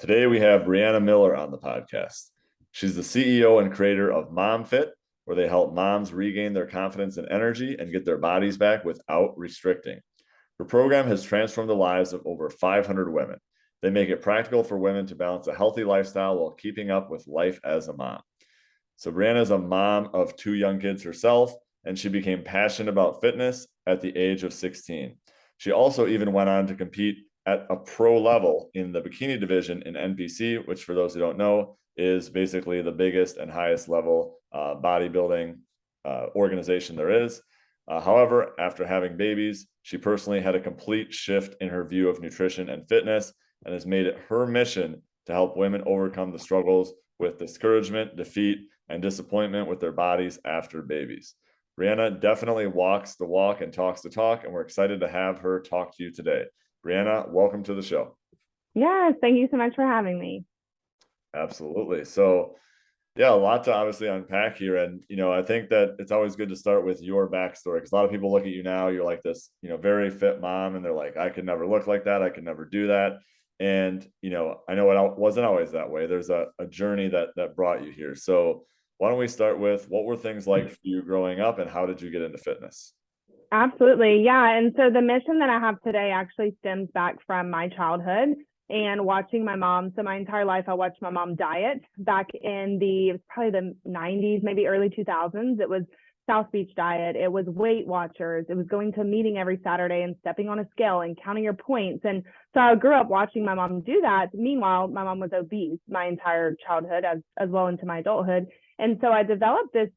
Today we have Brianna Miller on the podcast. She's the CEO and creator of MomFit, where they help moms regain their confidence and energy and get their bodies back without restricting. Her program has transformed the lives of over 500 women. They make it practical for women to balance a healthy lifestyle while keeping up with life as a mom. So Brianna is a mom of two young kids herself, and she became passionate about fitness at the age of 16. She also even went on to compete at a pro level in the bikini division in NPC, which for those who don't know, is basically the biggest and highest level bodybuilding organization there is. However, after having babies, she personally had a complete shift in her view of nutrition and fitness and has made it her mission to help women overcome the struggles with discouragement, defeat, and disappointment with their bodies after babies. Brianna definitely walks the walk and talks the talk, and we're excited to have her talk to you today. Brianna, welcome to the show. Yes, thank you so much for having me. Absolutely. So, yeah, a lot to obviously unpack here. And, I think that it's always good to start with your backstory because a lot of people look at you now, you're like this, very fit mom, and they're like, I could never look like that. I could never do that. And, I know it wasn't always that way. There's a journey that brought you here. So, why don't we start with what were things like for you growing up and how did you get into fitness? Absolutely. Yeah. And so the mission that I have today actually stems back from my childhood and watching my mom. So my entire life, I watched my mom diet back in it was probably the 90s, maybe early 2000s. It was South Beach diet. It was Weight Watchers. It was going to a meeting every Saturday and stepping on a scale and counting your points. And so I grew up watching my mom do that. Meanwhile, my mom was obese my entire childhood as well into my adulthood. And so I developed this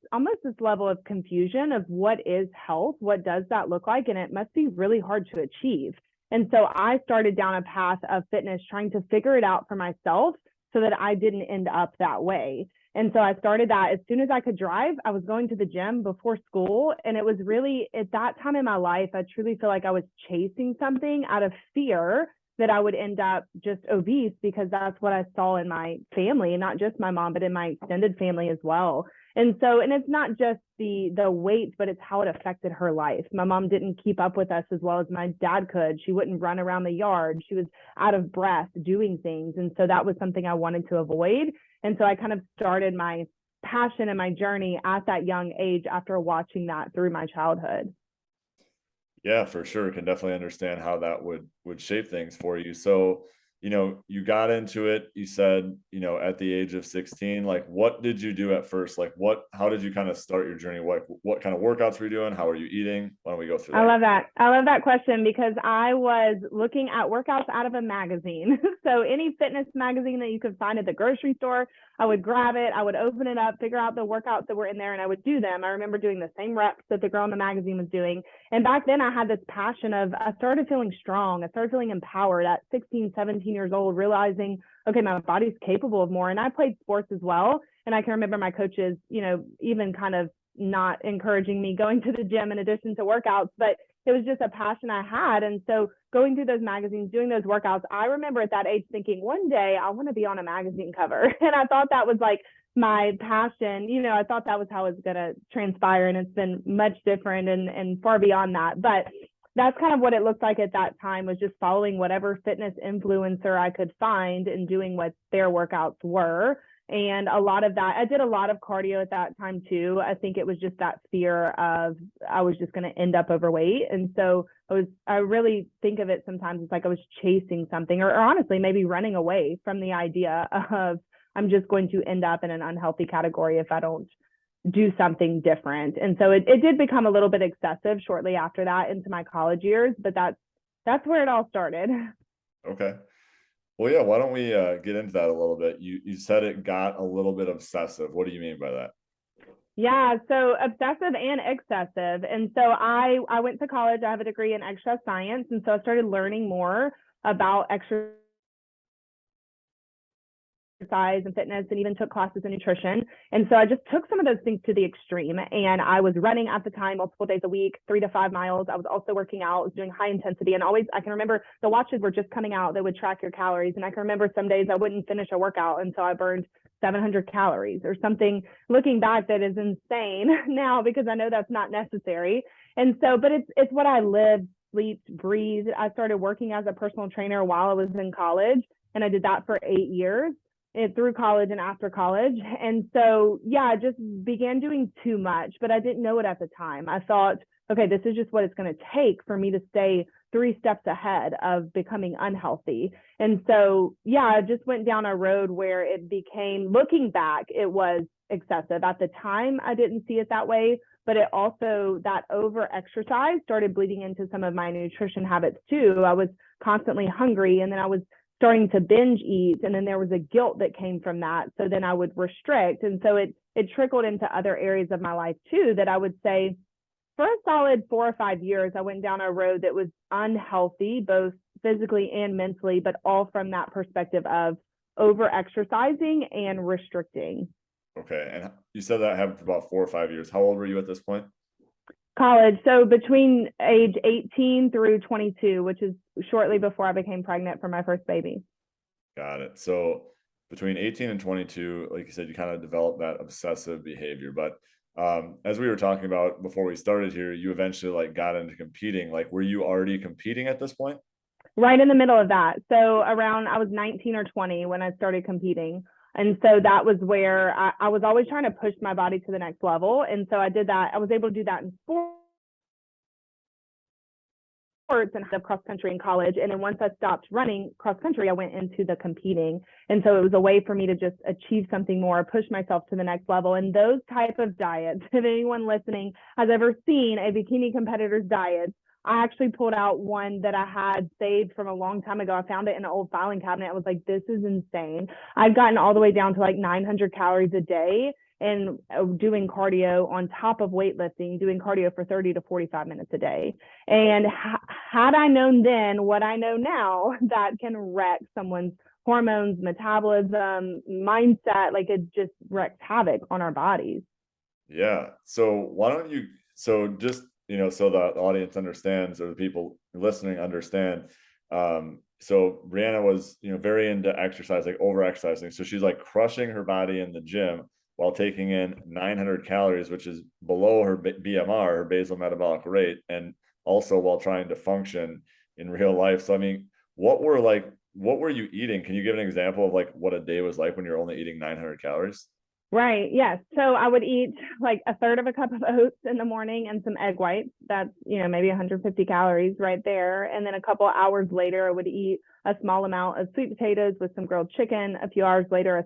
level of confusion of what is health? What does that look like? And it must be really hard to achieve. And so I started down a path of fitness, trying to figure it out for myself so that I didn't end up that way. And so I started that as soon as I could drive. I was going to the gym before school. And it was really at that time in my life, I truly feel like I was chasing something out of fear that I would end up just obese because that's what I saw in my family, not just my mom, but in my extended family as well. And it's not just the weight, but it's how it affected her life. My mom didn't keep up with us as well as my dad could. She wouldn't run around the yard. She was out of breath doing things. And so that was something I wanted to avoid. And so I kind of started my passion and my journey at that young age after watching that through my childhood. Yeah, for sure. Can definitely understand how that would shape things for you. So, you got into it, you said, at the age of 16, like what did you do at first? Like how did you kind of start your journey? What kind of workouts were you doing? How are you eating? Why don't we go through I that? love that. I love that question because I was looking at workouts out of a magazine. So any fitness magazine that you could find at the grocery store, I would grab it, I would open it up, figure out the workouts that were in there, and I would do them. I remember doing the same reps that the girl in the magazine was doing. And back then I had this passion I started feeling strong. I started feeling empowered at 16, 17 years old, realizing, okay, my body's capable of more. And I played sports as well. And I can remember my coaches, even kind of not encouraging me going to the gym in addition to workouts, but it was just a passion I had. And so going through those magazines, doing those workouts, I remember at that age thinking one day I want to be on a magazine cover. And I thought that was like my passion. I thought that was how it was going to transpire. And it's been much different and far beyond that. But that's kind of what it looked like at that time, was just following whatever fitness influencer I could find and doing what their workouts were. And a lot of that, I did a lot of cardio at that time too. I think it was just that fear of I was just going to end up overweight. And so I really think of it sometimes it's like I was chasing something or honestly, maybe running away from the idea of I'm just going to end up in an unhealthy category if I don't do something different. And so it did become a little bit excessive shortly after that into my college years, but that's where it all started. Okay. Well, yeah, why don't we get into that a little bit? You said it got a little bit obsessive. What do you mean by that? Yeah, so obsessive and excessive. And so I went to college. I have a degree in exercise science. And so I started learning more about exercise and fitness and even took classes in nutrition. And so I just took some of those things to the extreme. And I was running at the time multiple days a week, 3 to 5 miles. I was also working out, I was doing high intensity. And always, I can remember the watches were just coming out that would track your calories. And I can remember some days I wouldn't finish a workout until I burned 700 calories or something. Looking back, that is insane now because I know that's not necessary. And so, but it's what I lived, slept, breathed. I started working as a personal trainer while I was in college. And I did that for 8 years through college and after college. And so, yeah, I just began doing too much, but I didn't know it at the time. I thought, okay, this is just what it's going to take for me to stay 3 steps ahead of becoming unhealthy. And so, yeah, I just went down a road where it became, looking back, it was excessive. At the time, I didn't see it that way, but it also, that over exercise started bleeding into some of my nutrition habits too. I was constantly hungry, and then I was starting to binge eat, and then there was a guilt that came from that. So then I would restrict. And so it trickled into other areas of my life too, that I would say for a solid 4 or 5 years, I went down a road that was unhealthy, both physically and mentally, but all from that perspective of over exercising and restricting. Okay. And you said that happened for about 4 or 5 years. How old were you at this point? College. So between age 18 through 22, which is shortly before I became pregnant for my first baby. Got it. So between 18 and 22, like you said, you kind of developed that obsessive behavior. But as we were talking about before we started here, you eventually like got into competing. Like, were you already competing at this point? Right in the middle of that. So around, I was 19 or 20 when I started competing. And so that was where I was always trying to push my body to the next level. And so I did that. I was able to do that in sports and cross country in college. And then once I stopped running cross country, I went into the competing. And so it was a way for me to just achieve something more, push myself to the next level. And those type of diets, if anyone listening has ever seen a bikini competitor's diet, I actually pulled out one that I had saved from a long time ago. I found it in an old filing cabinet. I was like, this is insane. I've gotten all the way down to like 900 calories a day and doing cardio on top of weightlifting, doing cardio for 30 to 45 minutes a day. And had I known then what I know now, that can wreck someone's hormones, metabolism, mindset, like it just wreaks havoc on our bodies. Yeah. So why don't you, so just, so the audience understands, or the people listening understand. So Brianna was, very into exercise, like over exercising. So she's like crushing her body in the gym while taking in 900 calories, which is below her BMR, her basal metabolic rate, and also while trying to function in real life. So, I mean, what were you eating? Can you give an example of like what a day was like when you're only eating 900 calories? Right. Yes. So I would eat like a third of a cup of oats in the morning and some egg whites. That's, maybe 150 calories right there. And then a couple hours later, I would eat a small amount of sweet potatoes with some grilled chicken. A few hours later, a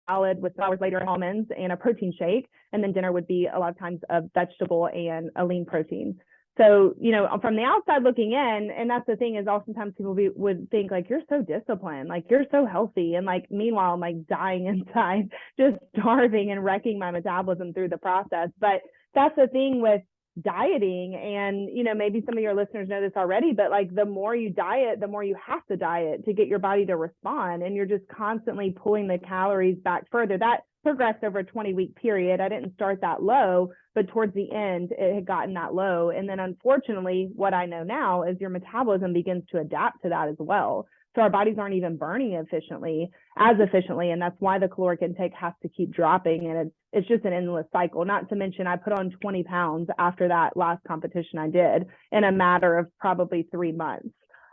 salad with hours later almonds and a protein shake. And then dinner would be a lot of times a vegetable and a lean protein. So, from the outside looking in, and that's the thing, is oftentimes people would think like, you're so disciplined, like you're so healthy. And like, meanwhile, I'm like dying inside, just starving and wrecking my metabolism through the process. But that's the thing with dieting. And, maybe some of your listeners know this already, but like the more you diet, the more you have to diet to get your body to respond. And you're just constantly pulling the calories back further. That progressed over a 20-week period. I didn't start that low, but towards the end, it had gotten that low. And then unfortunately, what I know now is your metabolism begins to adapt to that as well. So our bodies aren't even burning as efficiently. And that's why the caloric intake has to keep dropping. And it's just an endless cycle. Not to mention, I put on 20 pounds after that last competition I did in a matter of probably 3 months.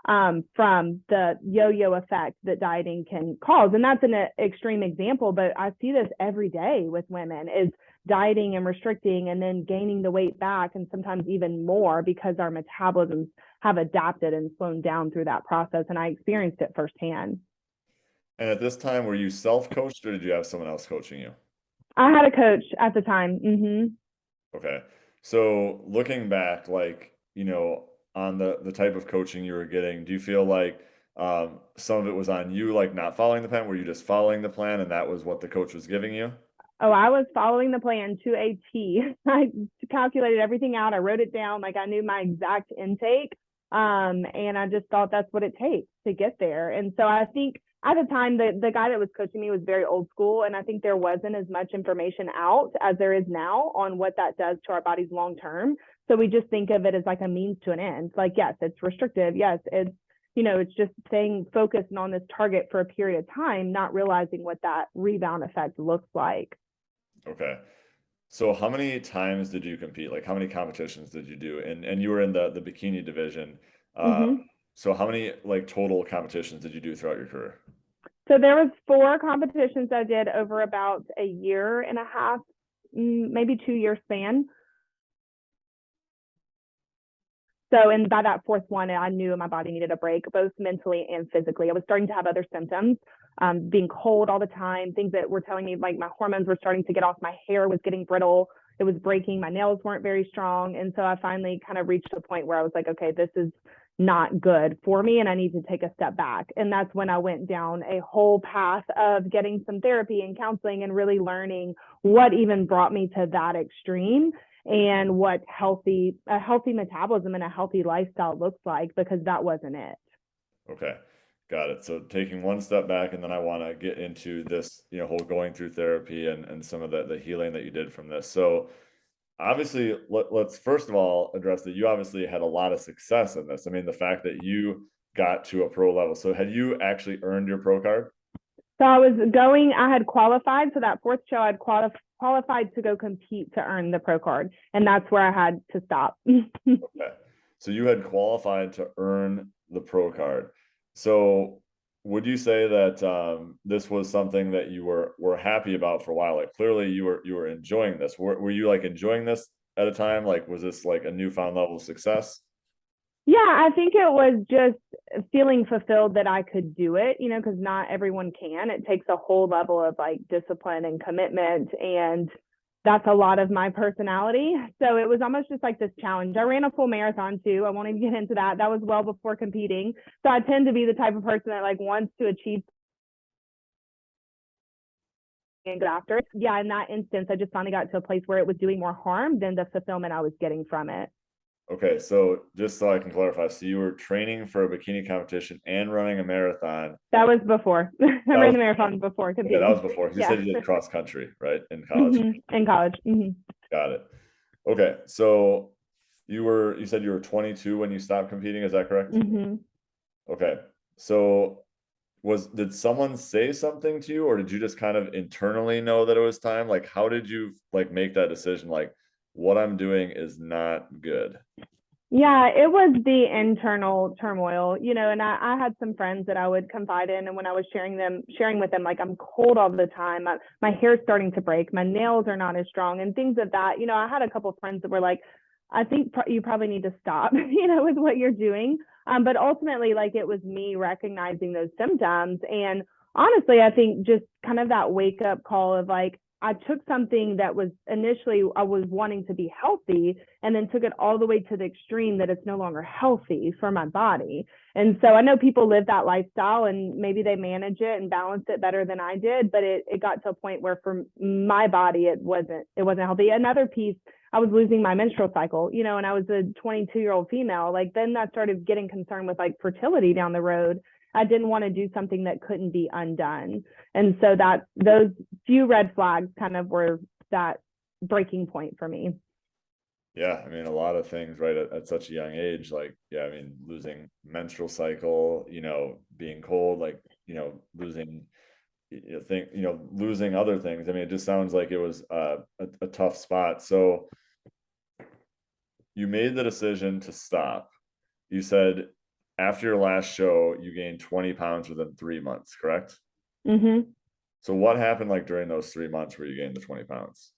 From the yo-yo effect that dieting can cause. And that's an extreme example, but I see this every day with women, is dieting and restricting and then gaining the weight back, and sometimes even more, because our metabolisms have adapted and slowed down through that process. And I experienced it firsthand. And at this time, were you self-coached, or did you have someone else coaching you? I had a coach at the time. Okay. So looking back, like, on the type of coaching you were getting, do you feel like some of it was on you, like not following the plan? Were you just following the plan and that was what the coach was giving you? Oh, I was following the plan to a T. I calculated everything out. I wrote it down. Like I knew my exact intake. And I just thought that's what it takes to get there. And so I think at the time, the guy that was coaching me was very old school. And I think there wasn't as much information out as there is now on what that does to our bodies long term. So we just think of it as like a means to an end. Like, yes, it's restrictive. Yes, it's, it's just staying focused on this target for a period of time, not realizing what that rebound effect looks like. Okay. So how many times did you compete? Like how many competitions did you do? And you were in the bikini division. Uh, Mm-hmm. So how many like total competitions did you do throughout your career? So there was 4 competitions I did over about a year and a half, maybe 2 year span. So, and by that fourth one, I knew my body needed a break, both mentally and physically. I was starting to have other symptoms, being cold all the time, things that were telling me like my hormones were starting to get off, my hair was getting brittle, it was breaking, my nails weren't very strong. And so I finally kind of reached a point where I was like, okay, this is not good for me and I need to take a step back. And that's when I went down a whole path of getting some therapy and counseling and really learning what even brought me to that extreme and what a healthy metabolism and a healthy lifestyle looks like, because that wasn't it. Okay. Got it. So taking one step back, and then I want to get into this, whole going through therapy and some of the healing that you did from this. So obviously, let's first of all address that you obviously had a lot of success in this. I mean, the fact that you got to a pro level. So had you actually earned your pro card? So I had qualified. So that fourth show, I'd qualified to go compete to earn the pro card. And that's where I had to stop. Okay. So you had qualified to earn the pro card. So would you say that this was something that you were happy about for a while? Like clearly you were enjoying this. Were you like enjoying this at a time? Like was this like a newfound level of success? Yeah, I think it was just feeling fulfilled that I could do it, because not everyone can. It takes a whole level of like discipline and commitment. And that's a lot of my personality. So it was almost just like this challenge. I ran a full marathon too. I won't even get into that. That was well before competing. So I tend to be the type of person that like wants to achieve and go after it. Yeah, in that instance, I just finally got to a place where it was doing more harm than the fulfillment I was getting from it. Okay, so just so I can clarify, so you were training for a bikini competition and running a marathon. That was before. I ran the marathon before Okay, that was competing. before. You Yeah. said you did cross country, right? In college. In college. Got it. Okay, so you said you were 22 when you stopped competing, is that correct? Okay. So did someone say something to you, or did you just kind of internally know that it was time? Like how did you like make that decision like what I'm doing is not good? Yeah, it was the internal turmoil, and I had some friends that I would confide in. And when I was sharing with them, like I'm cold all the time, my hair's starting to break, my nails are not as strong and things of that. I had a couple of friends that were like, I think you probably need to stop, with what you're doing. But ultimately, like it was me recognizing those symptoms. And honestly, I think just kind of that wake up call of like, I took something that was initially, I was wanting to be healthy and then took it all the way to the extreme that it's no longer healthy for my body. And so I know people live that lifestyle and maybe they manage it and balance it better than I did, but it got to a point where for my body, it wasn't healthy. Another piece, I was losing my menstrual cycle, and I was a 22-year-old female. Like then I started getting concerned with like fertility down the road. I didn't want to do something that couldn't be undone. And so that those few red flags kind of were that breaking point for me. Yeah, I mean, a lot of things, right, at such a young age, like, yeah, I mean, losing menstrual cycle, being cold, like, losing, losing other things. I mean, it just sounds like it was a tough spot. So you made the decision to stop. You said after your last show, you gained 20 pounds within 3 months, correct? So what happened like during those 3 months where you gained the 20 pounds?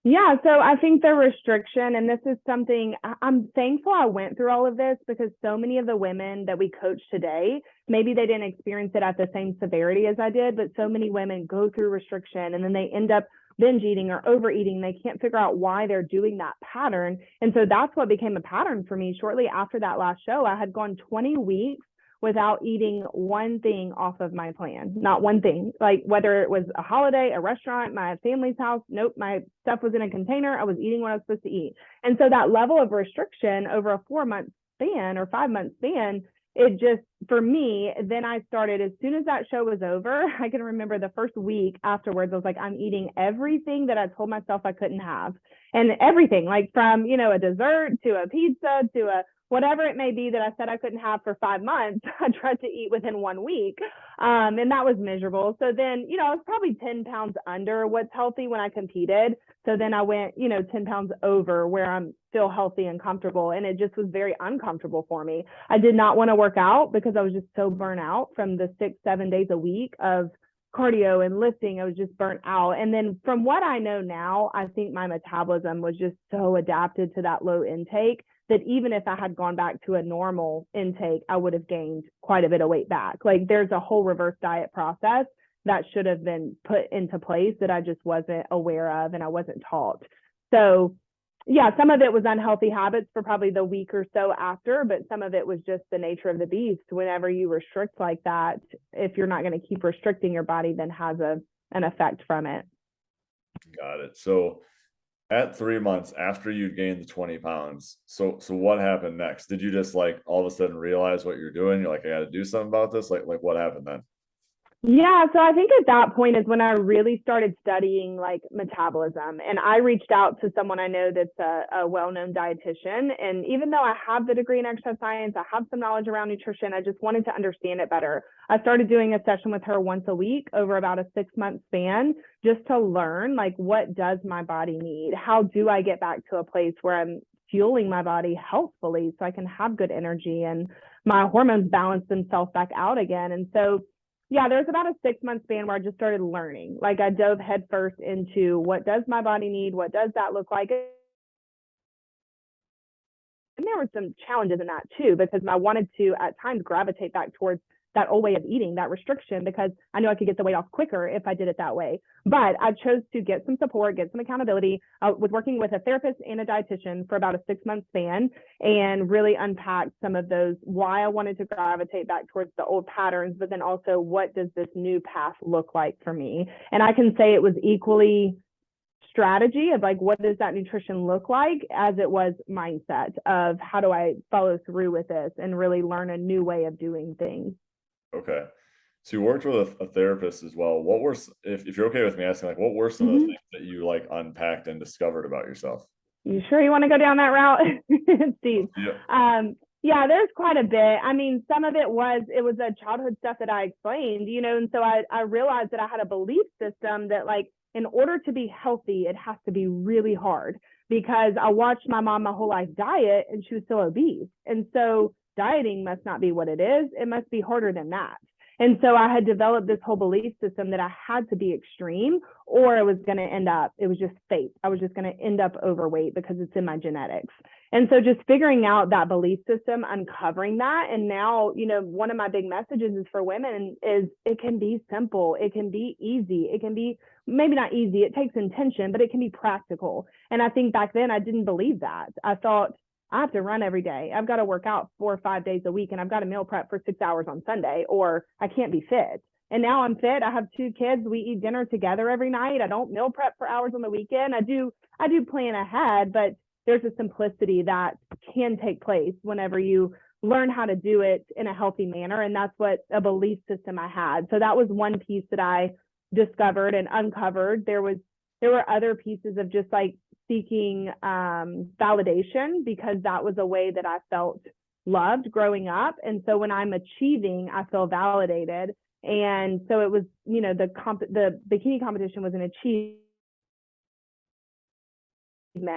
Yeah, so I think the restriction, and this is something I'm thankful I went through all of this, because so many of the women that we coach today, maybe they didn't experience it at the same severity as I did, but so many women go through restriction and then they end up binge eating or overeating. They can't figure out why they're doing that pattern. And so that's what became a pattern for me. Shortly after that last show, I had gone 20 weeks without eating one thing off of my plan. Not one thing. Like whether it was a holiday, a restaurant, my family's house, nope, my stuff was in a container. I was eating what I was supposed to eat. And so that level of restriction over a 4-month span or 5-month span, it just, for me, then I started, as soon as that show was over, I can remember the first week afterwards, I was like, I'm eating everything that I told myself I couldn't have. And everything, like from, a dessert to a pizza to a whatever it may be that I said I couldn't have for 5 months, I tried to eat within 1 week. And that was miserable. So then, I was probably 10 pounds under what's healthy when I competed. So then I went, 10 pounds over where I'm still healthy and comfortable. And it just was very uncomfortable for me. I did not want to work out because I was just so burnt out from the 6-7 days a week of cardio and lifting. I was just burnt out. And then from what I know now, I think my metabolism was just so adapted to that low intake that even if I had gone back to a normal intake, I would have gained quite a bit of weight back. Like there's a whole reverse diet process that should have been put into place that I just wasn't aware of and I wasn't taught. So yeah, some of it was unhealthy habits for probably the week or so after, but some of it was just the nature of the beast. Whenever you restrict like that, if you're not going to keep restricting your body, then has an effect from it. Got it. So at 3 months after you gained the 20 pounds, so what happened next? Did you just like all of a sudden realize what you're doing? You're like, I got to do something about this. Like what happened then? Yeah, so I think at that point is when I really started studying like metabolism. And I reached out to someone I know that's a well-known dietitian. And even though I have the degree in exercise science, I have some knowledge around nutrition, I just wanted to understand it better. I started doing a session with her once a week over about a 6-month span just to learn like what does my body need? How do I get back to a place where I'm fueling my body healthfully so I can have good energy and my hormones balance themselves back out again? And so yeah, there's about a 6-month span where I just started learning. Like I dove headfirst into what does my body need? What does that look like? And there were some challenges in that too, because I wanted to at times gravitate back towards that old way of eating, that restriction, because I knew I could get the weight off quicker if I did it that way. But I chose to get some support, get some accountability. I was working with a therapist and a dietitian for about a 6-month span and really unpacked some of those, why I wanted to gravitate back towards the old patterns, but then also what does this new path look like for me? And I can say it was equally strategy of like, what does that nutrition look like, as it was mindset of how do I follow through with this and really learn a new way of doing things. Okay. So you worked with a therapist as well. What were, if you're okay with me asking, like, what were some of the Mm-hmm. things that you like unpacked and discovered about yourself? You sure you want to go down that route, Steve? Yeah. Yeah, there's quite a bit. I mean, some of it was a childhood stuff that I explained, and so I realized that I had a belief system that like in order to be healthy, it has to be really hard because I watched my mom my whole life diet and she was still obese. And so dieting must not be what it is. It must be harder than that. And so I had developed this whole belief system that I had to be extreme or it was going to end up, it was just fate. I was just going to end up overweight because it's in my genetics. And so just figuring out that belief system, uncovering that. And now, one of my big messages is for women is it can be simple. It can be easy. It can be maybe not easy. It takes intention, but it can be practical. And I think back then I didn't believe that. I thought I have to run every day. I've got to work out 4 or 5 days a week and I've got to meal prep for 6 hours on Sunday or I can't be fit. And now I'm fit. I have 2 kids. We eat dinner together every night. I don't meal prep for hours on the weekend. I do plan ahead, but there's a simplicity that can take place whenever you learn how to do it in a healthy manner. And that's what a belief system I had. So that was one piece that I discovered and uncovered. There were other pieces of just like seeking validation because that was a way that I felt loved growing up. And so when I'm achieving, I feel validated. And so it was, the bikini competition was an achievement.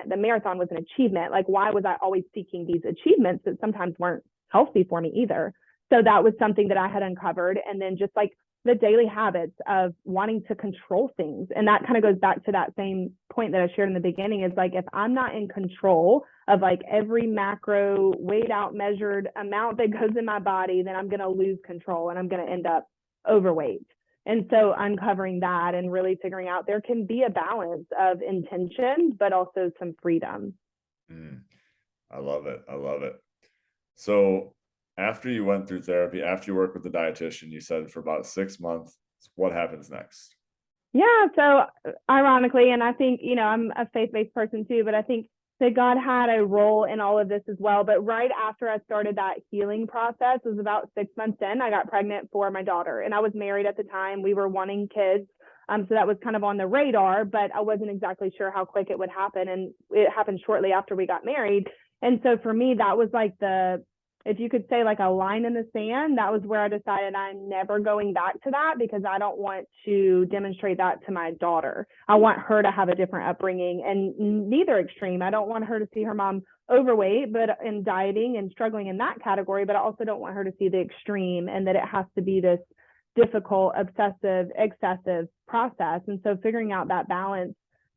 The marathon was an achievement. Like, why was I always seeking these achievements that sometimes weren't healthy for me either? So that was something that I had uncovered. And then just like the daily habits of wanting to control things. And that kind of goes back to that same point that I shared in the beginning is like, if I'm not in control of like every macro weighed out measured amount that goes in my body, then I'm going to lose control and I'm going to end up overweight. And so uncovering that and really figuring out there can be a balance of intention, but also some freedom. I love it. I love it. So after you went through therapy, after you worked with the dietitian, you said for about 6 months, what happens next? Yeah. So ironically, and I think, I'm a faith-based person too, but I think that God had a role in all of this as well. But right after I started that healing process, it was about 6 months in, I got pregnant for my daughter and I was married at the time. We were wanting kids. So that was kind of on the radar, but I wasn't exactly sure how quick it would happen. And it happened shortly after we got married. And so for me, that was like if you could say like a line in the sand, that was where I decided I'm never going back to that, because I don't want to demonstrate that to my daughter. I want her to have a different upbringing, and neither extreme. I don't want her to see her mom overweight, but in dieting and struggling in that category, but I also don't want her to see the extreme and that it has to be this difficult, obsessive, excessive process. And so figuring out that balance,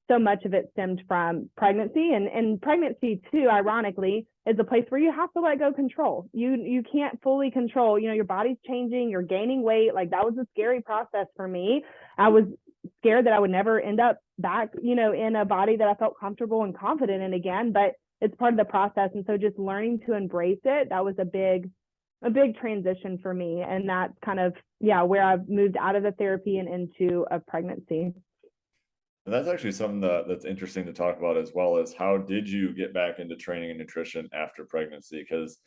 so much of it stemmed from pregnancy, and pregnancy too, ironically, is a place where you have to let go control. You can't fully control, your body's changing, you're gaining weight. Like, that was a scary process for me. I was scared that I would never end up back, in a body that I felt comfortable and confident in again, but it's part of the process. And so just learning to embrace it, that was a big transition for me. And that's kind of, where I've moved out of the therapy and into a pregnancy. And that's actually something that's interesting to talk about, as well as how did you get back into training and nutrition after pregnancy? Because,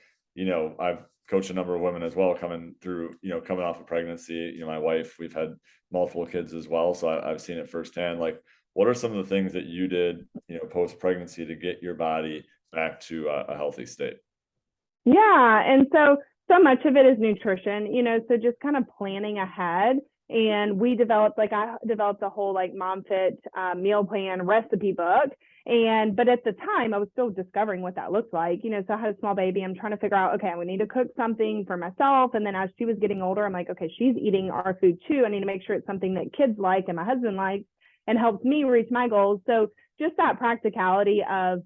I've coached a number of women as well coming through, coming off of pregnancy. My wife, we've had multiple kids as well. So I've seen it firsthand. Like, what are some of the things that you did, post pregnancy to get your body back to a healthy state? Yeah. And so much of it is nutrition, so just kind of planning ahead. And I developed a whole like MomFit meal plan recipe book. But at the time I was still discovering what that looked like, so I had a small baby. I'm trying to figure out, okay, we need to cook something for myself. And then as she was getting older, I'm like, okay, she's eating our food too. I need to make sure it's something that kids like and my husband likes and helps me reach my goals. So just that practicality of,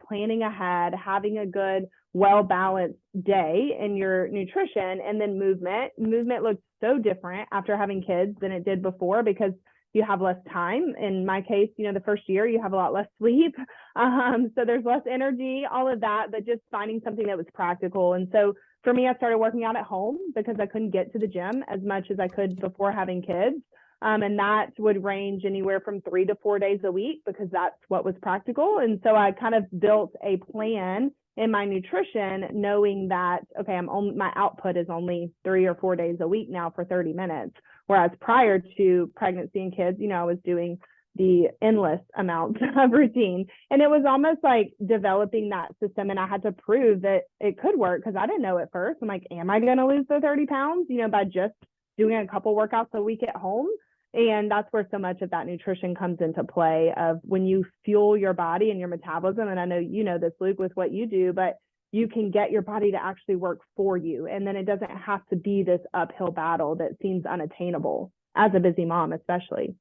planning ahead, having a good, well-balanced day in your nutrition, and then movement looks so different after having kids than it did before, because you have less time. In my case, the first year you have a lot less sleep. So there's less energy, all of that, but just finding something that was practical. And so for me, I started working out at home because I couldn't get to the gym as much as I could before having kids. And that would range anywhere from 3 to 4 days a week, because that's what was practical. And so I kind of built a plan in my nutrition, knowing that, okay, my output is only 3 or 4 days a week now for 30 minutes. Whereas prior to pregnancy and kids, I was doing the endless amounts of routine. And it was almost like developing that system. And I had to prove that it could work, because I didn't know at first. I'm like, am I going to lose the 30 pounds, by just doing a couple workouts a week at home? And that's where so much of that nutrition comes into play, of when you fuel your body and your metabolism. And I know you know this, Luke, with what you do, but you can get your body to actually work for you. And then it doesn't have to be this uphill battle that seems unattainable as a busy mom, especially.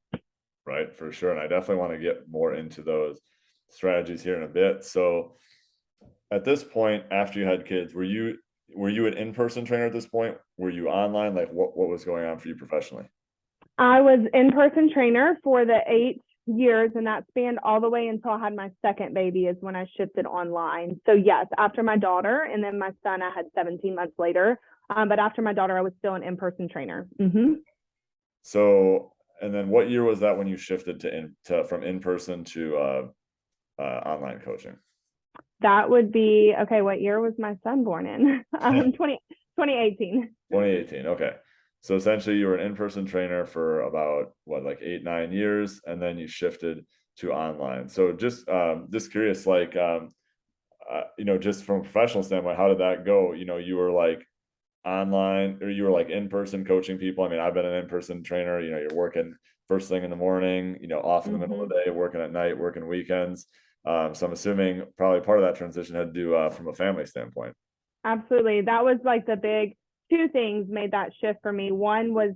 Right, for sure. And I definitely want to get more into those strategies here in a bit. So at this point, after you had kids, were you an in-person trainer at this point? Were you online? Like, what was going on for you professionally? I was in-person trainer for the 8 years, and that spanned all the way until I had my second baby, is when I shifted online. So yes, after my daughter, and then my son, I had 17 months later. But after my daughter, I was still an in-person trainer. Mm-hmm. So, and then what year was that when you shifted from in-person to online coaching? That would be, okay, what year was my son born in? 2018. 2018. Okay. So essentially you were an in-person trainer for about like 8-9 years, and then you shifted to online. So just curious, like, just from a professional standpoint, how did that go? You were like online, or you were like in-person coaching people? I mean, I've been an in-person trainer. You're working first thing in the morning, off in the middle of the day, working at night, working weekends. So I'm assuming probably part of that transition had to do from a family standpoint. Absolutely. That was like the big two things made that shift for me. One was,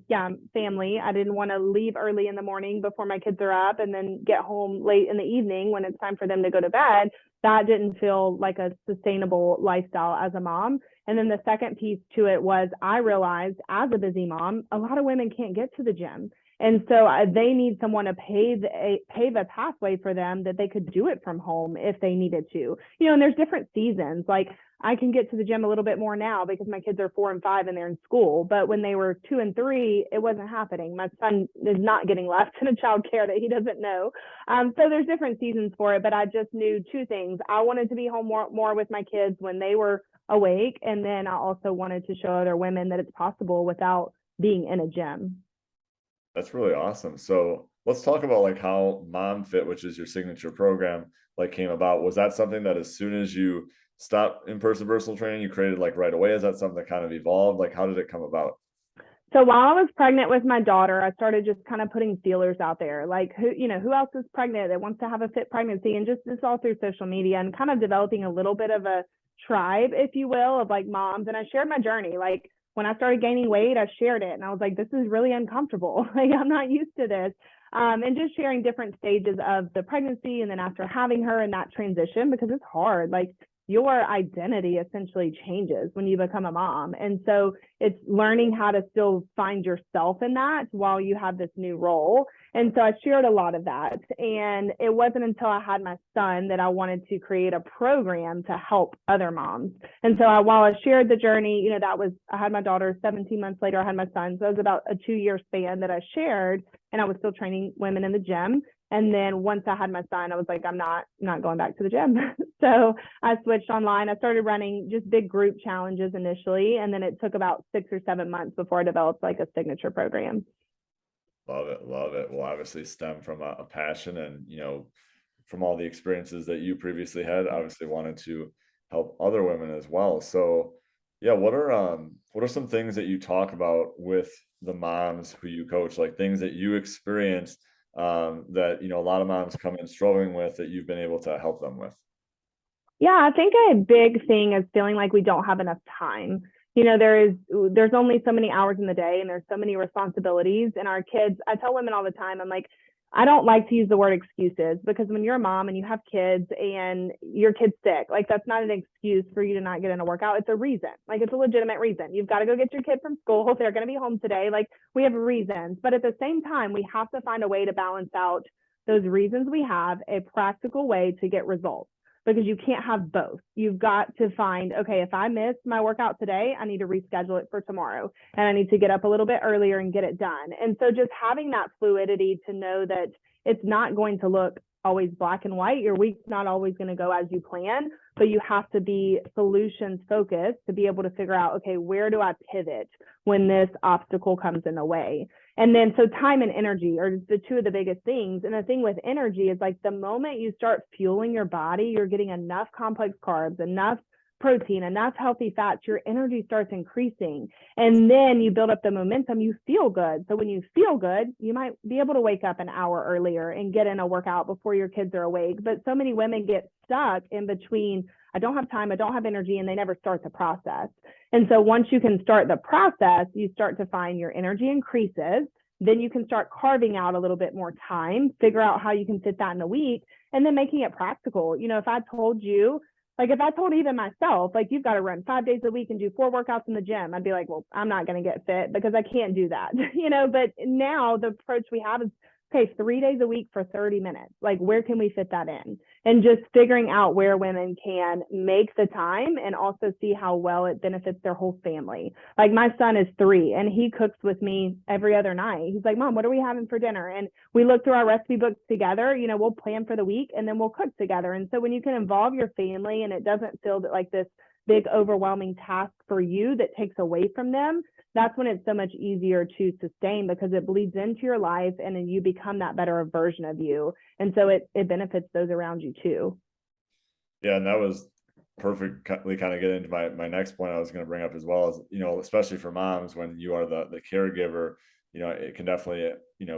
family. I didn't want to leave early in the morning before my kids are up and then get home late in the evening when it's time for them to go to bed. That didn't feel like a sustainable lifestyle as a mom. And then the second piece to it was, I realized as a busy mom, a lot of women can't get to the gym. And so they need someone to pave a pathway for them, that they could do it from home if they needed to. And there's different seasons. Like, I can get to the gym a little bit more now because my kids are 4 and 5 and they're in school. But when they were 2 and 3, it wasn't happening. My son is not getting left in a child care that he doesn't know. So there's different seasons for it. But I just knew two things. I wanted to be home more with my kids when they were awake. And then I also wanted to show other women that it's possible without being in a gym. That's really awesome. So let's talk about like how MomFit, which is your signature program, like came about. Was that something that as soon as you stop in-person personal training you created like right away? Is that something that kind of evolved? Like, how did it come about? So while I was pregnant with my daughter, I started just kind of putting feelers out there, like who else is pregnant that wants to have a fit pregnancy, and just this all through social media, and kind of developing a little bit of a tribe, if you will, of like moms. And I shared my journey. Like when I started gaining weight, I shared it, and I was like, this is really uncomfortable. Like I'm not used to this. And just sharing different stages of the pregnancy, and then after having her, and that transition, because it's hard. Like your identity essentially changes when you become a mom. And so it's learning how to still find yourself in that while you have this new role. And so I shared a lot of that. And it wasn't until I had my son that I wanted to create a program to help other moms. And so while I shared the journey, that was, I had my daughter 17 months later, I had my son. So it was about a 2-year span that I shared, and I was still training women in the gym. And then once I had my son, I was like, I'm not going back to the gym. So I switched online. I started running just big group challenges initially. And then it took about 6 or 7 months before I developed like a signature program. Love it. Love it. Well, obviously stem from a passion and, from all the experiences that you previously had, obviously wanted to help other women as well. So yeah, what are some things that you talk about with the moms who you coach, like things that you experience that, a lot of moms come in struggling with that you've been able to help them with? Yeah, I think a big thing is feeling like we don't have enough time. There's only so many hours in the day, and there's so many responsibilities. And our kids, I tell women all the time, I'm like, I don't like to use the word excuses, because when you're a mom and you have kids and your kid's sick, like that's not an excuse for you to not get in a workout. It's a reason. Like it's a legitimate reason. You've got to go get your kid from school. They're going to be home today. Like we have reasons, but at the same time, we have to find a way to balance out those reasons. We have a practical way to get results, because you can't have both. You've got to find, okay, if I miss my workout today, I need to reschedule it for tomorrow, and I need to get up a little bit earlier and get it done. And so just having that fluidity to know that it's not going to look always black and white. Your week's not always going to go as you plan, but you have to be solutions focused to be able to figure out, okay, where do I pivot when this obstacle comes in the way? And then so time and energy are the two of the biggest things. And the thing with energy is like the moment you start fueling your body, you're getting enough complex carbs, enough protein, enough healthy fats, your energy starts increasing. And then you build up the momentum, you feel good. So when you feel good, you might be able to wake up an hour earlier and get in a workout before your kids are awake. But so many women get stuck in between, I don't have time, I don't have energy, and they never start the process. And so once you can start the process, you start to find your energy increases. Then you can start carving out a little bit more time, figure out how you can fit that in a week, and then making it practical. If I told you, like if I told even myself, like you've got to run 5 days a week and do 4 workouts in the gym, I'd be like, well, I'm not going to get fit because I can't do that, but now the approach we have is, okay, 3 days a week for 30 minutes. Like where can we fit that in? And just figuring out where women can make the time and also see how well it benefits their whole family. Like my son is 3 and he cooks with me every other night. He's like, Mom, what are we having for dinner? And we look through our recipe books together, we'll plan for the week and then we'll cook together. And so when you can involve your family and it doesn't feel like this big overwhelming task for you that takes away from them, that's when it's so much easier to sustain, because it bleeds into your life and then you become that better version of you. And so it benefits those around you too. Yeah, and that was perfectly kind of get into my next point I was going to bring up as well, as especially for moms, when you are the caregiver, it can definitely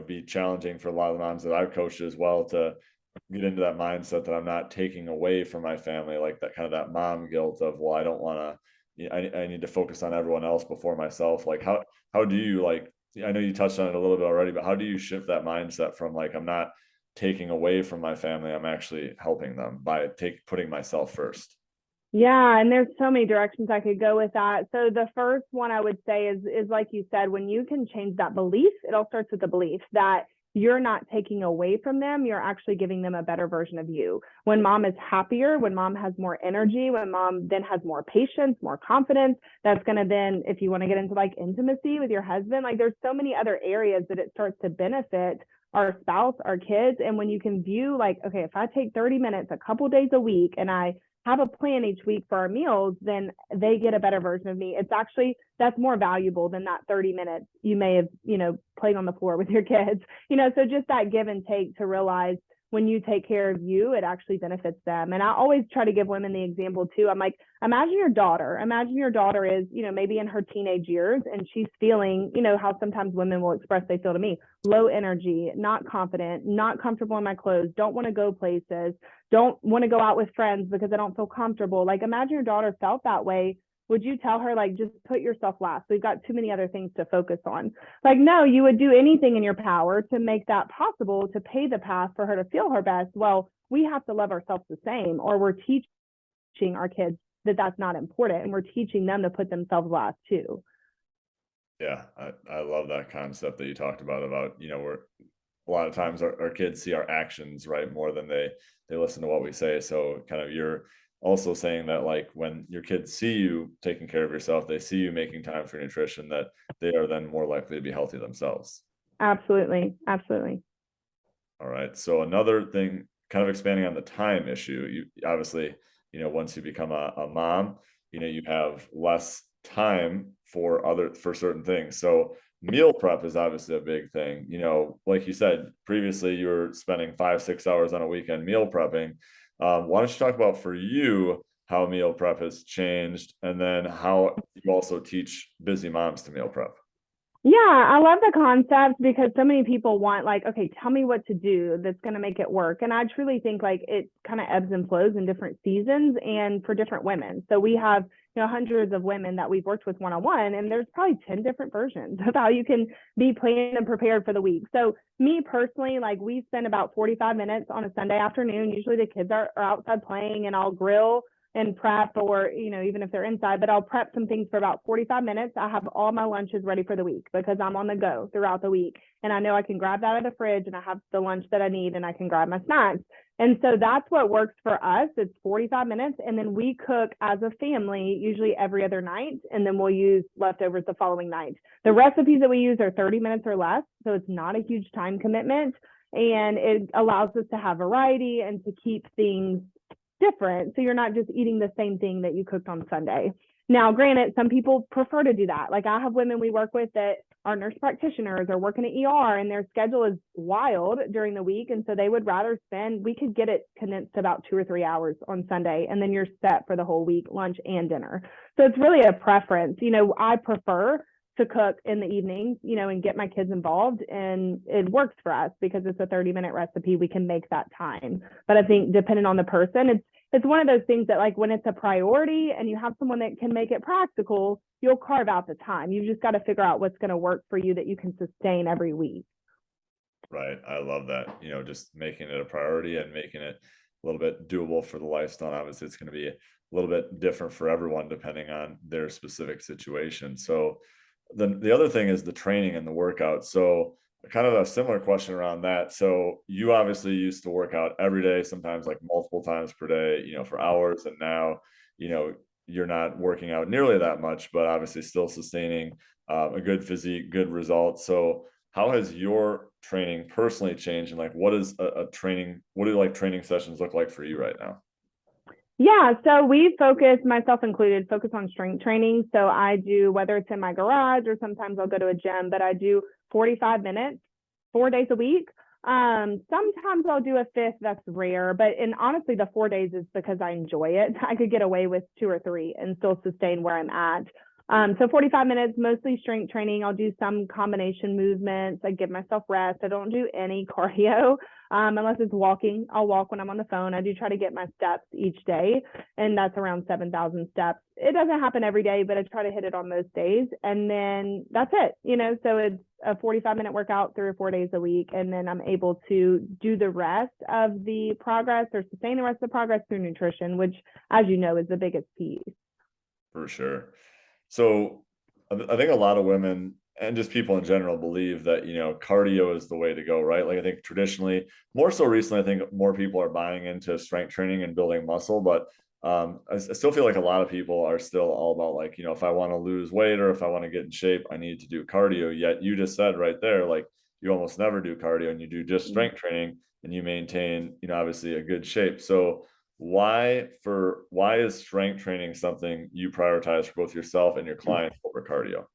be challenging for a lot of the moms that I've coached as well to get into that mindset that I'm not taking away from my family, like that kind of that mom guilt of, well, I don't want to, I need to focus on everyone else before myself. Like how do you, like, I know you touched on it a little bit already, but how do you shift that mindset from like, I'm not taking away from my family, I'm actually helping them by putting myself first? Yeah, and there's so many directions I could go with that. So the first one I would say is like you said, when you can change that belief, it all starts with the belief that you're not taking away from them, you're actually giving them a better version of you. When mom is happier, when mom has more energy, when mom then has more patience, more confidence, that's going to then, if you want to get into like intimacy with your husband, like there's so many other areas that it starts to benefit our spouse, our kids. And when you can view like, okay, if I take 30 minutes a couple days a week and I have a plan each week for our meals, then they get a better version of me. It's actually, that's more valuable than that 30 minutes you may have, played on the floor with your kids, so just that give and take to realize when you take care of you, it actually benefits them. And I always try to give women the example too. I'm like, imagine your daughter. Imagine your daughter is, maybe in her teenage years and she's feeling, how sometimes women will express they feel to me, low energy, not confident, not comfortable in my clothes, don't want to go places, don't want to go out with friends because I don't feel comfortable. Like, imagine your daughter felt that way. Would you tell her, like, just put yourself last? We've got too many other things to focus on. Like, no, you would do anything in your power to make that possible, to pay the path for her to feel her best. Well, we have to love ourselves the same, or we're teaching our kids that that's not important. And we're teaching them to put themselves last too. Yeah, I love that concept that you talked about, we're a lot of times our kids see our actions, right, more than they listen to what we say. So kind of you're also saying that, like, when your kids see you taking care of yourself, they see you making time for nutrition, that they are then more likely to be healthy themselves. Absolutely. Absolutely. All right. So another thing, kind of expanding on the time issue, you obviously, once you become a mom, you have less time for certain things. So meal prep is obviously a big thing. Like you said, previously you were spending 5, 6 hours on a weekend meal prepping. Why don't you talk about, for you, how meal prep has changed, and then how you also teach busy moms to meal prep? Yeah, I love the concept because so many people want, like, okay, tell me what to do that's going to make it work. And I truly think like it kind of ebbs and flows in different seasons and for different women. So we have, hundreds of women that we've worked with one-on-one, and there's probably 10 different versions of how you can be planned and prepared for the week. So me personally, like, we spend about 45 minutes on a Sunday afternoon. Usually the kids are outside playing, and I'll grill and prep, or even if they're inside, but I'll prep some things for about 45 minutes. I have all my lunches ready for the week because I'm on the go throughout the week, and I know I can grab that out of the fridge and I have the lunch that I need, and I can grab my snacks. And so that's what works for us. It's 45 minutes, and then we cook as a family usually every other night, and then we'll use leftovers the following night. The recipes that we use are 30 minutes or less, so it's not a huge time commitment, and it allows us to have variety and to keep things different. So you're not just eating the same thing that you cooked on Sunday. Now, granted, some people prefer to do that. Like, I have women we work with that are nurse practitioners or work in an ER, and their schedule is wild during the week. And so they would rather we could get it condensed to about 2 or 3 hours on Sunday, and then you're set for the whole week, lunch and dinner. So it's really a preference. I prefer to cook in the evenings, and get my kids involved. And it works for us because it's a 30-minute recipe. We can make that time. But I think depending on the person, it's one of those things that, like, when it's a priority and you have someone that can make it practical, you'll carve out the time. You've just got to figure out what's going to work for you that you can sustain every week. Right. I love that, just making it a priority and making it a little bit doable for the lifestyle. Obviously, it's going to be a little bit different for everyone depending on their specific situation. So the other thing is the training and the workout. So kind of a similar question around that. So you obviously used to work out every day, sometimes like multiple times per day, for hours. And now, you're not working out nearly that much, but obviously still sustaining a good physique, good results. So how has your training personally changed? And, like, what is what do like training sessions look like for you right now? Yeah, so we focus, myself included, focus on strength training. So I do, whether it's in my garage or sometimes I'll go to a gym, but I do 45 minutes, 4 days a week. Sometimes I'll do a fifth, that's rare, but honestly, the 4 days is because I enjoy it. I could get away with 2 or 3 and still sustain where I'm at. So 45 minutes, mostly strength training. I'll do some combination movements. I give myself rest. I don't do any cardio unless it's walking. I'll walk when I'm on the phone. I do try to get my steps each day, and that's around 7,000 steps. It doesn't happen every day, but I try to hit it on most days. And then that's it, so it's a 45-minute workout 3 or 4 days a week. And then I'm able to do the rest of the progress, or sustain the rest of the progress, through nutrition, which, as you know, is the biggest piece. For sure. So I think a lot of women and just people in general believe that, cardio is the way to go, right? Like, I think traditionally, more so recently, I think more people are buying into strength training and building muscle, but I still feel like a lot of people are still all about, like, if I want to lose weight or if I want to get in shape, I need to do cardio. Yet you just said right there, like, you almost never do cardio and you do just strength training and you maintain, obviously a good shape. So why is strength training something you prioritize for both yourself and your clients over cardio?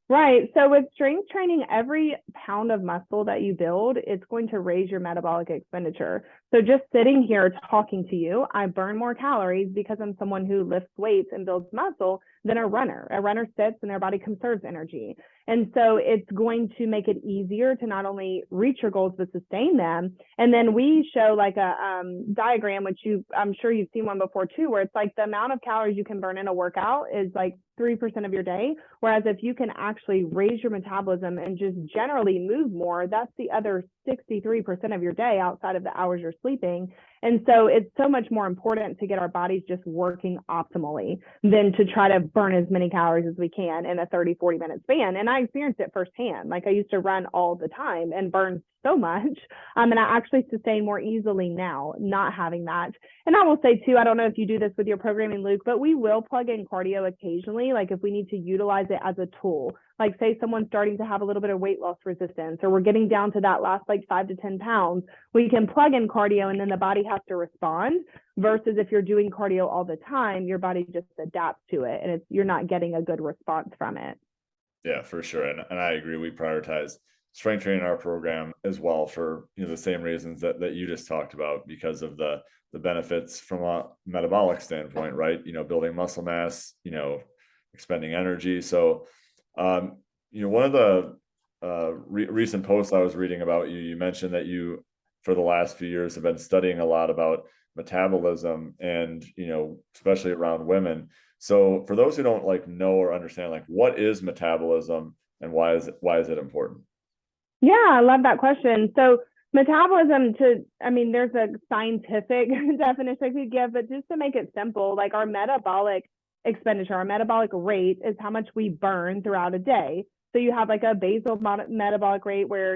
Right. So with strength training, every pound of muscle that you build, it's going to raise your metabolic expenditure. So just sitting here talking to you, I burn more calories because I'm someone who lifts weights and builds muscle than a runner. A runner sits and their body conserves energy. And so it's going to make it easier to not only reach your goals, but sustain them. And then we show like a diagram, which I'm sure you've seen one before too, where it's like the amount of calories you can burn in a workout is like 3% of your day. Whereas if you can actually raise your metabolism and just generally move more, that's the other 63% of your day outside of the hours you're sleeping. And so it's so much more important to get our bodies just working optimally than to try to burn as many calories as we can in a 30-40 minute span. And I experienced it firsthand. Like I used to run all the time and burn so much. And I actually sustain more easily now, not having that. And I will say too, I don't know if you do this with your programming, Luke, but we will plug in cardio occasionally, like if we need to utilize it as a tool. Like say someone's starting to have a little bit of weight loss resistance, or we're getting down to that last like 5 to 10 pounds, we can plug in cardio and then the body has to respond. Versus if you're doing cardio all the time, your body just adapts to it and you're not getting a good response from it. Yeah, for sure. And I agree. We prioritize strength training in our program as well for the same reasons that you just talked about, because of the benefits from a metabolic standpoint, right? Building muscle mass, expending energy. So one of the recent posts I was reading about you, you mentioned that you, for the last few years, have been studying a lot about metabolism and, especially around women. So for those who don't like know or understand, like what is metabolism and why is it important? Yeah, I love that question. So metabolism there's a scientific definition I could give, but just to make it simple, like our metabolic expenditure, our metabolic rate is how much we burn throughout a day. So you have like a basal metabolic rate or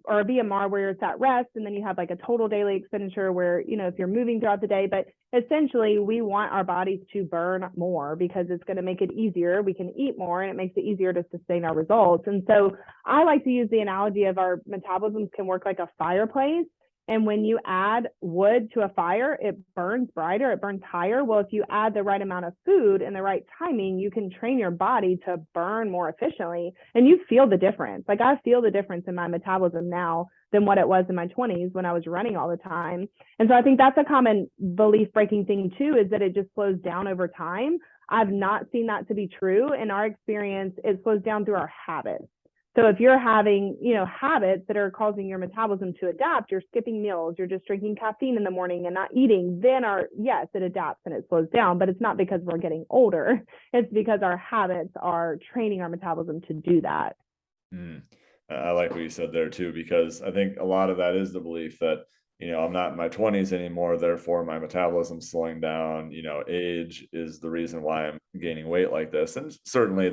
a BMR where it's at rest, and then you have like a total daily expenditure where, if you're moving throughout the day, but essentially we want our bodies to burn more because it's going to make it easier. We can eat more and it makes it easier to sustain our results. And so I like to use the analogy of our metabolisms can work like a fireplace. And when you add wood to a fire, it burns brighter, it burns higher. Well, if you add the right amount of food and the right timing, you can train your body to burn more efficiently. And you feel the difference. Like I feel the difference in my metabolism now than what it was in my 20s when I was running all the time. And so I think that's a common belief breaking thing too, is that it just slows down over time. I've not seen that to be true. In our experience, it slows down through our habits. So if you're having, habits that are causing your metabolism to adapt, you're skipping meals, you're just drinking caffeine in the morning and not eating, then yes, it adapts and it slows down, but it's not because we're getting older. It's because our habits are training our metabolism to do that. I like what you said there too, because I think a lot of that is the belief that, I'm not in my 20s anymore, therefore my metabolism's slowing down. Age is the reason why I'm gaining weight like this. And certainly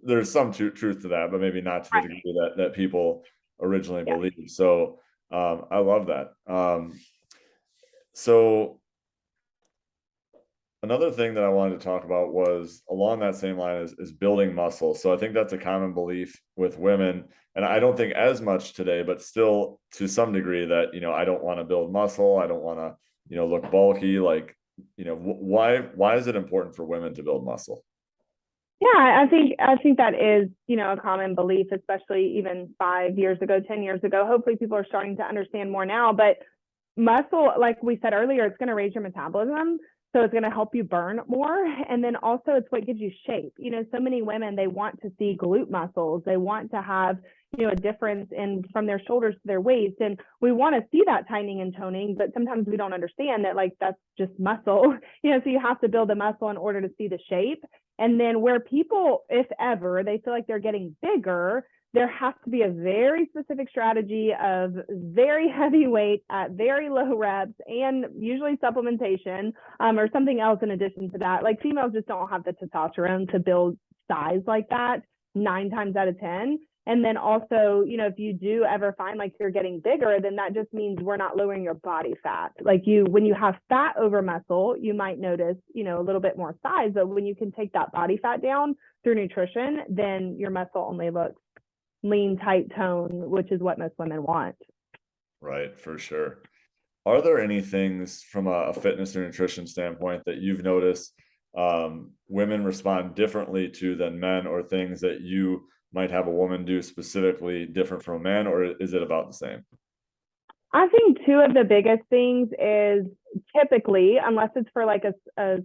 there's some truth to that, but maybe not to the degree that people originally believed. So I love that. So another thing that I wanted to talk about was along that same line is building muscle. So I think that's a common belief with women, and I don't think as much today, but still to some degree that, I don't want to build muscle. I don't want to, look bulky. Like, why is it important for women to build muscle? Yeah, I think that is, a common belief, especially even 5 years ago, 10 years ago. Hopefully people are starting to understand more now, but muscle, like we said earlier, it's going to raise your metabolism. So it's going to help you burn more. And then also it's what gives you shape. So many women, they want to see glute muscles. They want to have, a difference in from their shoulders to their waist. And we want to see that tightening and toning, but sometimes we don't understand that like that's just muscle, so you have to build the muscle in order to see the shape. And then where people, if ever, they feel like they're getting bigger, there has to be a very specific strategy of very heavy weight at very low reps and usually supplementation or something else in addition to that. Like females just don't have the testosterone to build size like that 9 times out of 10. And then also, if you do ever find like you're getting bigger, then that just means we're not lowering your body fat. Like when you have fat over muscle, you might notice, a little bit more size, but when you can take that body fat down through nutrition, then your muscle only looks lean, tight tone, which is what most women want. Right, for sure. Are there any things from a fitness or nutrition standpoint that you've noticed women respond differently to than men, or things that you might have a woman do specifically different from a man, or is it about the same? I think two of the biggest things is typically, unless it's for like a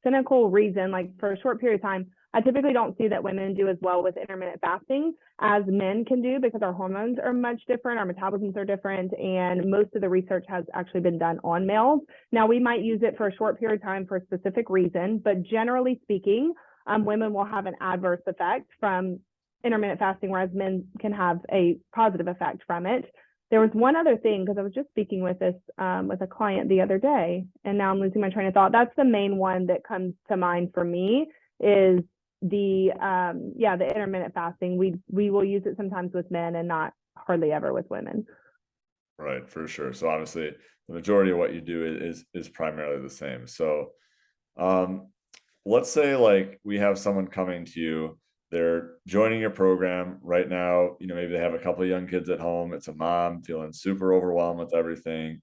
cynical reason, like for a short period of time, I typically don't see that women do as well with intermittent fasting as men can do, because our hormones are much different, our metabolisms are different, and most of the research has actually been done on males. Now, we might use it for a short period of time for a specific reason, but generally speaking, women will have an adverse effect from intermittent fasting, whereas men can have a positive effect from it. There was one other thing, because I was just speaking with this with a client the other day, and now I'm losing my train of thought. That's the main one that comes to mind for me, is the intermittent fasting. We will use it sometimes with men and not hardly ever with women. Right, for sure. So obviously the majority of what you do is primarily the same. So um let's say like we have someone coming to you, they're joining your program right now, maybe they have a couple of young kids at home, it's a mom feeling super overwhelmed with everything,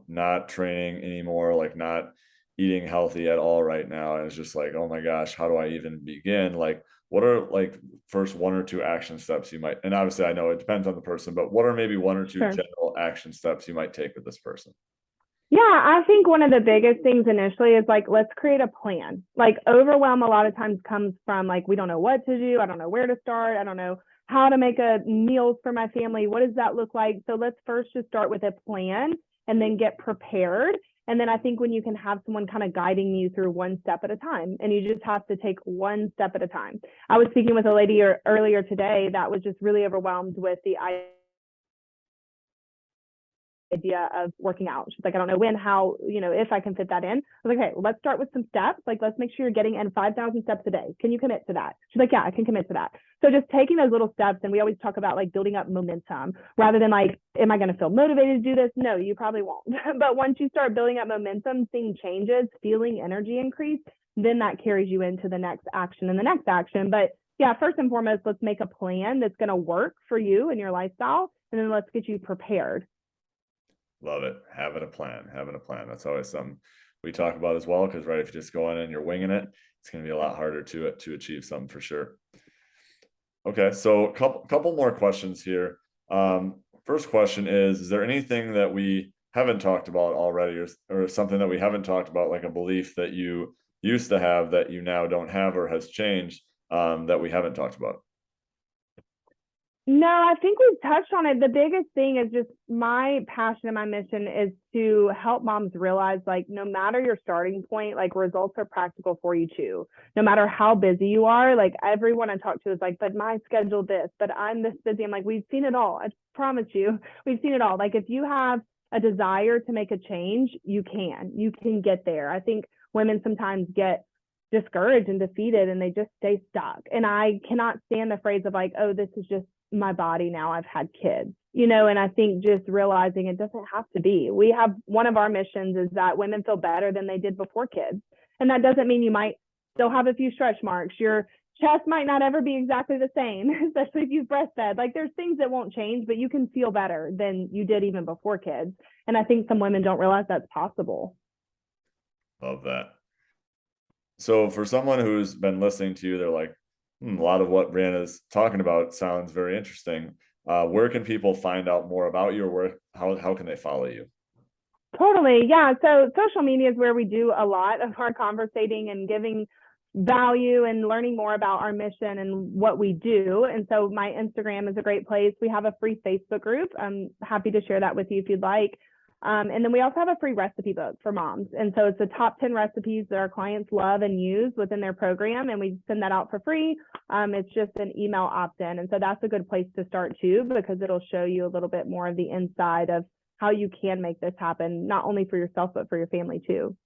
not training anymore, like not eating healthy at all right now, and it's just like, oh my gosh, how do I even begin? Like, what are like first one or two action steps you might, and obviously I know it depends on the person, but what are maybe one or two Sure. general action steps you might take with this person? Yeah, I think one of the biggest things initially is like, let's create a plan. Like, overwhelm a lot of times comes from like, we don't know what to do. I don't know where to start. I don't know how to make a meals for my family. What does that look like? So let's first just start with a plan and then get prepared. And then I think when you can have someone kind of guiding you through one step at a time, and you just have to take one step at a time. I was speaking with a lady earlier today that was just really overwhelmed with the idea of working out. She's like, I don't know when, how, if I can fit that in. I was like, hey, well, let's start with some steps. Like, let's make sure you're getting in 5,000 steps a day. Can you commit to that? She's like, yeah, I can commit to that. So just taking those little steps, and we always talk about like building up momentum rather than like, am I going to feel motivated to do this? No, you probably won't. But once you start building up momentum, seeing changes, feeling energy increase, then that carries you into the next action and the next action. But yeah, first and foremost, let's make a plan that's going to work for you and your lifestyle. And then let's get you prepared. Love it. Having a plan, having a plan. That's always something we talk about as well. Because right, if you just go in and you're winging it, it's going to be a lot harder to achieve something for sure. Okay, so couple more questions here. First question is there anything that we haven't talked about already, or something that we haven't talked about, like a belief that you used to have that you now don't have or has changed, that we haven't talked about? No, I think we've touched on it. The biggest thing is just my passion and my mission is to help moms realize, like, no matter your starting point, like, results are practical for you too. No matter how busy you are, like, everyone I talk to is like, but my schedule this, but I'm this busy. I'm like, we've seen it all. I promise you, we've seen it all. Like, if you have a desire to make a change, you can get there. I think women sometimes get discouraged and defeated and they just stay stuck. And I cannot stand the phrase of like, oh, this is just my body now, I've had kids, and I think just realizing it doesn't have to be. We have one of our missions is that women feel better than they did before kids. And that doesn't mean you might still have a few stretch marks. Your chest might not ever be exactly the same, especially if you've breastfed. Like, there's things that won't change, but you can feel better than you did even before kids. And I think some women don't realize that's possible. Love that. So for someone who's been listening to you, they're like, a lot of what Brianna's talking about sounds very interesting. Where can people find out more about your work? How can they follow you? Totally. Yeah. So social media is where we do a lot of our conversating and giving value and learning more about our mission and what we do. And so my Instagram is a great place. We have a free Facebook group. I'm happy to share that with you if you'd like. And then we also have a free recipe book for moms. And so it's the top 10 recipes that our clients love and use within their program. And we send that out for free. It's just an email opt-in. And so that's a good place to start too, because it'll show you a little bit more of the inside of how you can make this happen, not only for yourself, but for your family too.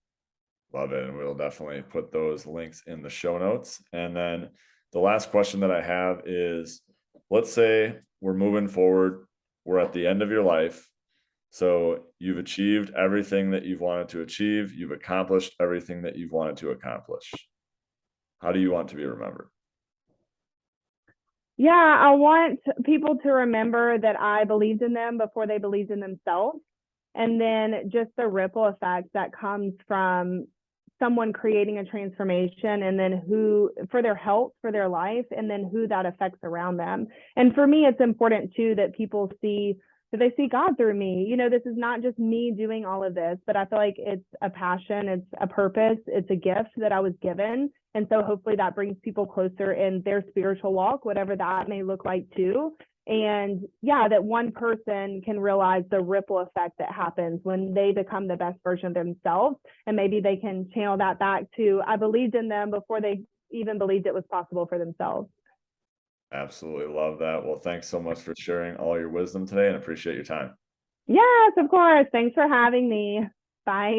Love it. And we'll definitely put those links in the show notes. And then the last question that I have is, let's say we're moving forward, we're at the end of your life. So you've achieved everything that you've wanted to achieve. You've accomplished everything that you've wanted to accomplish. How do you want to be remembered? Yeah, I want people to remember that I believed in them before they believed in themselves. And then just the ripple effect that comes from someone creating a transformation, and then who, for their health, for their life, and then who that affects around them. And for me, it's important too that people see that they see God through me. You know, this is not just me doing all of this, but I feel like it's a passion, it's a purpose, it's a gift that I was given. And so hopefully that brings people closer in their spiritual walk, whatever that may look like too. And yeah, that one person can realize the ripple effect that happens when they become the best version of themselves. And maybe they can channel that back to, I believed in them before they even believed it was possible for themselves. Absolutely love that. Well, thanks so much for sharing all your wisdom today and appreciate your time. Yes, of course. Thanks for having me. Bye.